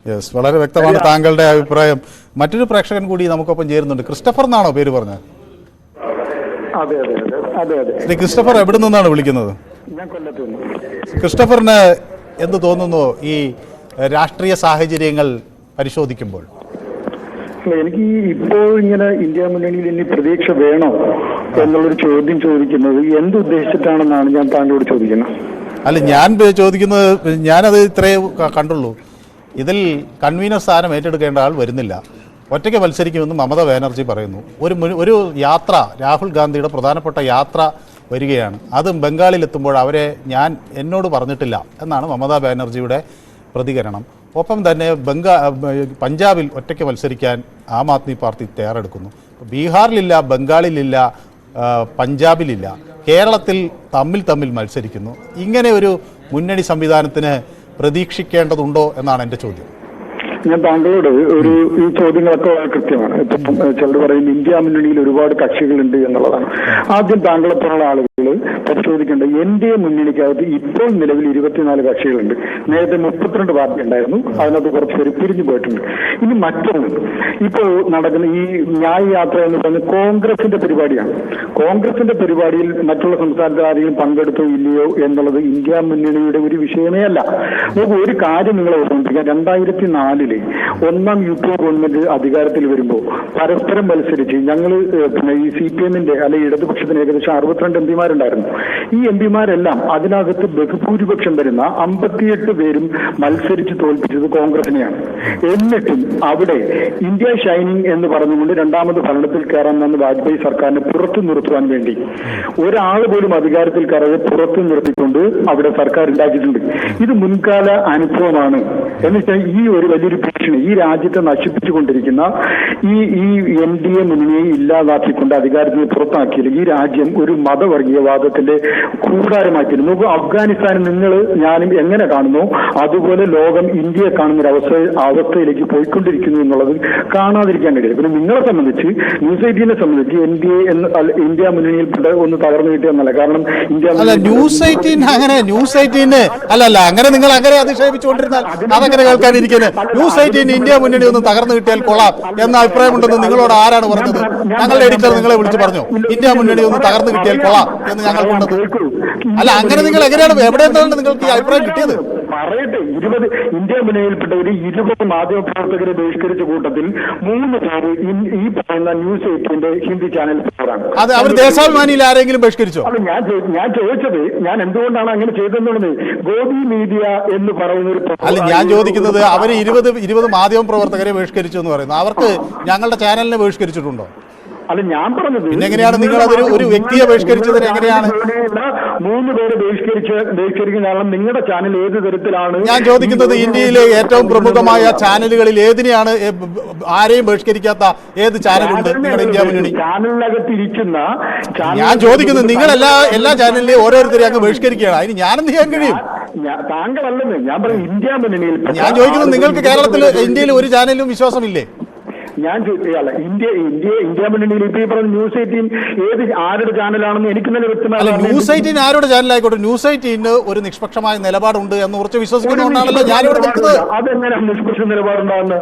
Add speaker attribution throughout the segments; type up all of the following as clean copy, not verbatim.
Speaker 1: Yes, വളരെ വ്യക്തമാണ് താങ്കളുടെ അഭിപ്രായം. മറ്റൊരു പ്രേക്ഷകൻ കൂടി നമുക്കൊപ്പം ചേരുന്നുണ്ട്. ക്രിസ്റ്റഫർ എന്നാണോ പേര് പറഞ്ഞത്? ശ്രീ ക്രിസ്റ്റഫർ, എവിടെ നിന്നാണ് വിളിക്കുന്നത്? ക്രിസ്റ്റഫറിന് എന്ത് തോന്നുന്നു ഈ രാഷ്ട്രീയ സാഹചര്യങ്ങൾ പരിശോധിക്കുമ്പോൾ?
Speaker 2: എനിക്ക് ഇപ്പോൾ ഇങ്ങനെ ഇന്ത്യ മുന്നണിയിൽ ഇനി പ്രതീക്ഷ വേണോ എന്നുള്ളൊരു ചോദ്യം ചോദിക്കുന്നത് എന്തുദ്ദേശിച്ചിട്ടാണെന്നാണ് ഞാൻ താങ്കളോട് ചോദിക്കുന്നത്.
Speaker 1: അല്ല, ഞാൻ ചോദിക്കുന്നത്, ഞാനത് ഇത്രയേ കണ്ടുള്ളൂ. ഇതിൽ കൺവീനർ സ്ഥാനം ഏറ്റെടുക്കേണ്ട ആൾ വരുന്നില്ല, ഒറ്റയ്ക്ക് മത്സരിക്കുമെന്ന് മമതാ ബാനർജി പറയുന്നു. ഒരു യാത്ര, രാഹുൽ ഗാന്ധിയുടെ പ്രധാനപ്പെട്ട യാത്ര വരികയാണ്. അതും ബംഗാളിലെത്തുമ്പോൾ എന്നോട് പറഞ്ഞിട്ടില്ല എന്നാണ് മമതാ ബാനർജിയുടെ പ്രതികരണം. ഒപ്പം തന്നെ പഞ്ചാബിൽ ഒറ്റയ്ക്ക് മത്സരിക്കാൻ ആം ആദ്മി പാർട്ടി തയ്യാറെടുക്കുന്നു. ബീഹാറിലില്ല, ബംഗാളിലില്ല, പഞ്ചാബിലില്ല, കേരളത്തിൽ തമ്മിൽ മത്സരിക്കുന്നു. ഇങ്ങനെ ഒരു മുന്നണി സംവിധാനത്തിന് പ്രതീക്ഷിക്കേണ്ടതുണ്ടോ എന്നാണ് എൻ്റെ ചോദ്യം.
Speaker 2: ഞാൻ താങ്കളോട് ഈ ചോദ്യങ്ങളൊക്കെ വളരെ കൃത്യമാണ്. ഇപ്പം ചിലർ പറയും ഇന്ത്യ മുന്നണിയിൽ ഒരുപാട് കക്ഷികളുണ്ട് എന്നുള്ളതാണ്. ആദ്യം താങ്കളെപ്പോലുള്ള ആളുകൾ പരിശോധിക്കേണ്ടത് എൻഡിഎ മുന്നണിക്കകത്ത് ഇപ്പോൾ നിലവിൽ 24 കക്ഷികളുണ്ട്. നേരത്തെ 32 പാർട്ടി ഉണ്ടായിരുന്നു, അതിനകത്ത് കുറച്ച് പേര് പിരിഞ്ഞു പോയിട്ടുണ്ട്. ഇനി മറ്റൊന്ന്, ഇപ്പോൾ നടക്കുന്ന ഈ ന്യായ യാത്ര എന്ന് പറഞ്ഞ കോൺഗ്രസിന്റെ പരിപാടിയാണ്. കോൺഗ്രസിന്റെ പരിപാടിയിൽ മറ്റുള്ള സംസ്ഥാനത്തിൽ ആരെങ്കിലും പങ്കെടുത്തോ ഇല്ലയോ എന്നുള്ളത് ഇന്ത്യ മുന്നണിയുടെ ഒരു വിഷയമേ അല്ല. നമുക്ക് ഒരു കാര്യം നിങ്ങളെ ഓർമ്മിപ്പിക്കാം. 2004 ഒന്നാം യുപി ഗവൺമെന്റ് അധികാരത്തിൽ വരുമ്പോൾ പരസ്പരം മത്സരിച്ച് ഞങ്ങൾ ഈ CPM-ന്റെ അല്ലെങ്കിൽ ഇടതുപക്ഷത്തിന് ഏകദേശം 62 എംപിമാരുണ്ടായിരുന്നു. ഈ എംപിമാരെല്ലാം അതിനകത്ത് ബഹുഭൂരിപക്ഷം വരുന്ന 58 പേരും മത്സരിച്ച് തോൽപ്പിച്ചത് കോൺഗ്രസിനെയാണ്. എന്നിട്ടും അവിടെ ഇന്ത്യ ഷൈനിങ് എന്ന് പറഞ്ഞുകൊണ്ട് രണ്ടാമത് ഭരണത്തിൽ കയറാൻ വന്ന വാജ്പേയി സർക്കാരിനെ പുറത്തു നിർത്തുവാൻ വേണ്ടി ഒരാൾ പോലും അധികാരത്തിൽ കയറാതെ പുറത്തു നിർത്തിക്കൊണ്ട് അവിടെ സർക്കാർ ഉണ്ടാക്കിയിട്ടുണ്ട്. ഇത് മുൻകാല അനുഭവമാണ്. എന്നുവെച്ചാൽ ഈ ഒരു വലിയൊരു ഭീഷണി ഈ രാജ്യത്തെ നശിപ്പിച്ചുകൊണ്ടിരിക്കുന്ന ഈ NDA മുന്നണിയെ ഇല്ലാതാക്കിക്കൊണ്ട് അധികാരത്തിൽ പുറത്താക്കിയത് ഈ രാജ്യം ഒരു മതവർഗീയവാദത്തിന്റെ കൂടാരമാക്കിയിരുന്നു. അഫ്ഗാനിസ്ഥാൻ ഞാനും എങ്ങനെ കാണുന്നു അതുപോലെ ലോകം ഇന്ത്യയെ കാണുന്ന ഒരു അവസ്ഥയിലേക്ക് പോയിക്കൊണ്ടിരിക്കുന്നു എന്നുള്ളത് കാണാതിരിക്കാൻ കഴിയും. പിന്നെ നിങ്ങളെ സംബന്ധിച്ച് ന്യൂസ് 18നെ സംബന്ധിച്ച് ഇന്ത്യ മുന്നണിയിൽപ്പെട്ട ഒന്ന് തകർന്നു കിട്ടിയെന്നല്ല. കാരണം
Speaker 1: ന്യൂസ് 18 അങ്ങനെ നിങ്ങൾ അങ്ങനെ അധിക്ഷേപിച്ചുകൊണ്ടിരുന്നാൽ അതങ്ങനെ കേൾക്കാനിരിക്കുന്നത്. ന്യൂസ് 18 ഇന്ത്യ മുന്നണി ഒന്ന് തകർന്നു കിട്ടിയാൽ കൊള്ളാം എന്ന അഭിപ്രായമുണ്ടെന്ന് നിങ്ങളോട് ആരാണ് പറഞ്ഞത്? ഞങ്ങളുടെ എഡിറ്റർ നിങ്ങളെ വിളിച്ച് പറഞ്ഞു ഇന്ത്യ മുന്നണി ഒന്ന് തകർന്നു കിട്ടിയാൽ കൊള്ളാം എന്ന് ഞങ്ങൾ കൊണ്ടത്. അല്ല, അങ്ങനെ നിങ്ങൾ എങ്ങനെയാണ്, എവിടെ നിന്നാണ് നിങ്ങൾക്ക് ഈ അഭിപ്രായം കിട്ടിയത്?
Speaker 2: പറയട്ടെ, ഇന്ത്യ മുന്നണിയിൽപ്പെട്ട ഒരു 20 മാധ്യമ പ്രവർത്തകരെ ബഹിഷ്കരിച്ച കൂട്ടത്തിൽ 3 പേര് ഈ പറയുന്ന ന്യൂസ് 18ന്റെ ഹിന്ദി ചാനൽ പേരാണ്.
Speaker 1: അത് അവർ ദേശാഭിമാനിയിൽ ആരെങ്കിലും ബഹിഷ്കരിച്ചോ?
Speaker 2: അല്ല, ഞാൻ ചോദിച്ചത് ഞാൻ എന്തുകൊണ്ടാണ് അങ്ങനെ ചെയ്തെന്നുള്ളത്. ഗോപി മീഡിയ എന്ന് പറയുന്ന ഒരു
Speaker 1: അല്ല, ഞാൻ ചോദിക്കുന്നത് അവർ 20 മാധ്യമ പ്രവർത്തകരെ ബഹിഷ്കരിച്ചു എന്ന് പറയുന്നു. അവർക്ക് ഞങ്ങളുടെ ചാനലിനെ ബഹിഷ്കരിച്ചിട്ടുണ്ടോ?
Speaker 2: അല്ല, ഞാൻ പറഞ്ഞത്
Speaker 1: എങ്ങനെയാണ് നിങ്ങൾ അതൊരു ഒരു വ്യക്തിയെ ബഹിഷ്കരിച്ചത്? എങ്ങനെയാണ്
Speaker 2: 3 പേരെ ബഹിഷ്കരിക്കുന്ന കാരണം നിങ്ങളുടെ ചാനൽ ഏത് തരത്തിലാണ്?
Speaker 1: ഞാൻ ചോദിക്കുന്നത് ഇന്ത്യയിലെ ഏറ്റവും പ്രമുഖമായ ചാനലുകളിൽ ഏതിനെയാണ് ആരെയും ബഹിഷ്കരിക്കാത്ത ഏത് ചാനലുണ്ട് നിങ്ങളുടെ ഇന്ത്യ മുന്നണി?
Speaker 2: ചാനലിനകത്ത് ഇരിക്കുന്ന
Speaker 1: ഞാൻ ചോദിക്കുന്നത് നിങ്ങൾ എല്ലാ ചാനലിലെയും ഓരോരുത്തരെയും അങ്ങ് ബഹിഷ്കരിക്കുകയാണ്. അതിന് ഞാനെന്ത് ചെയ്യാൻ കഴിയും?
Speaker 2: താങ്കളല്ലെന്ന് ഞാൻ പറയും. ഇന്ത്യ മുന്നണിയിൽ
Speaker 1: ഞാൻ ചോദിക്കുന്നത് നിങ്ങൾക്ക് കേരളത്തിൽ ഇന്ത്യയിൽ ഒരു ചാനലിലും വിശ്വാസമില്ലേ?
Speaker 2: ഞാൻ ചോദിച്ചല്ല, ഇന്ത്യ മുന്നണിയിൽ ഇപ്പൊ ഈ പറഞ്ഞ ന്യൂസ് 18 ആരുടെ ചാനലാണെന്ന് എനിക്ക് തന്നെ വ്യക്തമല്ല.
Speaker 1: ന്യൂസ് 18 ആരുടെ ചാനലായിക്കോട്ടെ, ന്യൂസ് 18 ഒരു നിഷ്പക്ഷമായ നിലപാടുണ്ട് എന്ന് ഉറച്ച് വിശ്വസിക്കുന്നതുകൊണ്ടാണല്ലോ ഞാനിവിടെ നിൽക്കുന്നത്.
Speaker 2: അതെങ്ങനെയാണ് നിഷ്പക്ഷ നിലപാടുണ്ടാകുന്നത്?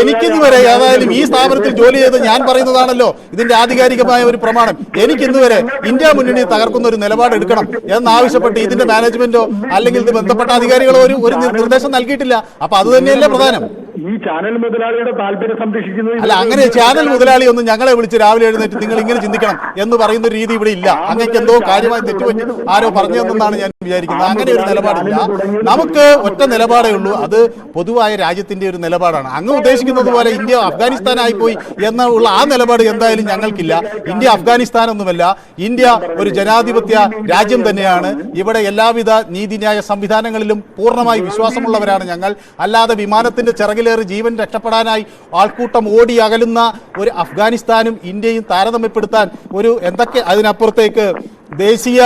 Speaker 1: എനിക്കിന്നുവരെ, ഏതായാലും ഈ സ്ഥാപനത്തിൽ ജോലി ചെയ്ത് ഞാൻ പറയുന്നതാണല്ലോ ഇതിന്റെ ആധികാരികമായ ഒരു പ്രമാണം. എനിക്കിന്നുവരെ ഇന്ത്യ മുന്നണി തകർക്കുന്ന ഒരു നിലപാട് എടുക്കണം എന്നാവശ്യപ്പെട്ട് ഇതിന്റെ മാനേജ്മെന്റോ അല്ലെങ്കിൽ ഇത് ബന്ധപ്പെട്ട അധികാരികളോ ഒരു നിർദ്ദേശം നൽകിയിട്ടില്ല. അപ്പൊ അത് തന്നെയല്ലേ പ്രധാനം.
Speaker 2: ഈ ചാനൽ മുതലാളിയുടെ താല്പര്യം സംരക്ഷിക്കുന്നത്
Speaker 1: അല്ല, അങ്ങനെ ചാനൽ മുതലാളി ഒന്നും ഞങ്ങളെ വിളിച്ച് രാവിലെ എഴുന്നേറ്റ് നിങ്ങൾ ഇങ്ങനെ ചിന്തിക്കണം എന്ന് പറയുന്ന ഒരു രീതി ഇവിടെ ഇല്ല. അങ്ങേക്ക് എന്തോ കാര്യമായി തെറ്റുപറ്റി ആരോ പറഞ്ഞു തന്നെന്നാണ് ഞാൻ വിചാരിക്കുന്നത്. അങ്ങനെ ഒരു നിലപാടില്ല. നമുക്ക് ഒറ്റ നിലപാടേ ഉള്ളൂ, അത് പൊതുവായ രാജ്യത്തിന്റെ ഒരു നിലപാടാണ്. അങ്ങ് ഉദ്ദേശിക്കുന്നത് പോലെ ഇന്ത്യ അഫ്ഗാനിസ്ഥാനായി പോയി എന്നുള്ള ആ നിലപാട് എന്തായാലും ഞങ്ങൾക്കില്ല. ഇന്ത്യ അഫ്ഗാനിസ്ഥാൻ ഒന്നുമല്ല. ഇന്ത്യ ഒരു ജനാധിപത്യ രാജ്യം തന്നെയാണ്. ഇവിടെ എല്ലാവിധ നീതിന്യായ സംവിധാനങ്ങളിലും പൂർണ്ണമായി വിശ്വാസമുള്ളവരാണ് ഞങ്ങൾ. അല്ലാതെ വിമാനത്തിന്റെ ചിറകിലേറി ജീവൻ രക്ഷപ്പെടാനായി ആൾക്കൂട്ടം ഓടി അകലുന്ന ഒരു അഫ്ഗാനിസ്ഥാനും ഇന്ത്യയും താരതമ്യപ്പെടുത്താൻ എന്തൊക്കെ അതിനപ്പുറത്തേക്ക് ദേശീയ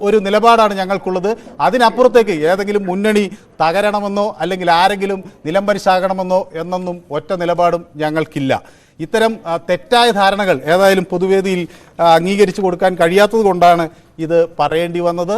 Speaker 1: ഒരു നിലപാടാണ് ഞങ്ങൾക്കുള്ളത്. അതിനപ്പുറത്തേക്ക് ഏതെങ്കിലും മുന്നണി തകരണമെന്നോ അല്ലെങ്കിൽ ആരെങ്കിലും നിലംപരിശാകണമെന്നോ എന്നൊന്നും ഒറ്റ നിലപാടും ഞങ്ങൾക്കില്ല. ഇത്തരം തെറ്റായ ധാരണകൾ ഏതായാലും പൊതുവേദിയിൽ അംഗീകരിച്ചു കൊടുക്കാൻ കഴിയാത്തത് കൊണ്ടാണ് ഇത് പറയേണ്ടി വന്നത്.